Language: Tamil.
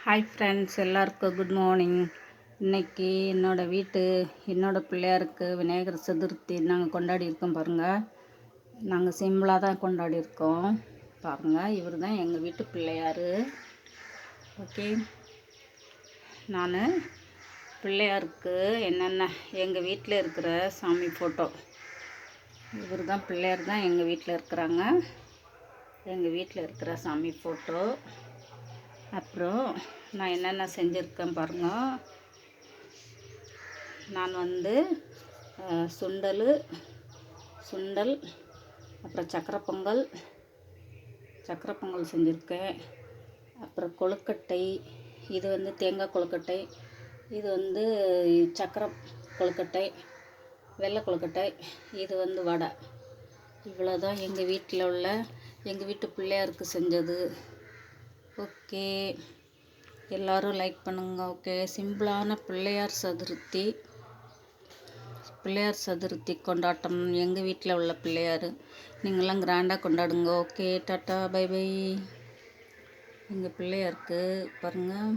ஹாய் ஃப்ரெண்ட்ஸ், எல்லாருக்கும் குட் மார்னிங். இன்றைக்கி என்னோடய பிள்ளையாருக்கு விநாயகர் சதுர்த்தி நாங்கள் கொண்டாடி இருக்கோம் பாருங்கள். நாங்கள் சிம்பிளாக தான் கொண்டாடி இருக்கோம் பாருங்கள். இவர் தான் எங்கள் வீட்டு பிள்ளையார். ஓகே, நான் பிள்ளையாருக்கு என்னென்ன எங்கள் வீட்டில் இருக்கிற சாமி ஃபோட்டோ, இவர் தான் பிள்ளையார் தான் எங்கள் வீட்டில் இருக்கிறாங்க. எங்கள் வீட்டில் இருக்கிற சாமி ஃபோட்டோ. அப்புறம் நான் என்னென்ன செஞ்சுருக்கேன் பாருங்கள். நான் சுண்டல் அப்புறம் சக்கரை பொங்கல் செஞ்சுருக்கேன். அப்புறம் கொழுக்கட்டை, இது தேங்காய் கொழுக்கட்டை, இது சக்கரை கொழுக்கட்டை, வெள்ளை கொழுக்கட்டை, இது வடை. இவ்வளோ தான் எங்கள் வீட்டு பிள்ளையாருக்கு செஞ்சது. ஓகே, எல்லோரும் லைக் பண்ணுங்கள். ஓகே, சிம்பிளான பிள்ளையார் சதுர்த்தி கொண்டாட்டம் எங்கள் வீட்டில் உள்ள பிள்ளையார். நீங்களாம் கிராண்டாக கொண்டாடுங்க. Okay, tata, bye bye. எங்கள் பிள்ளையாருக்கு பாருங்கள்.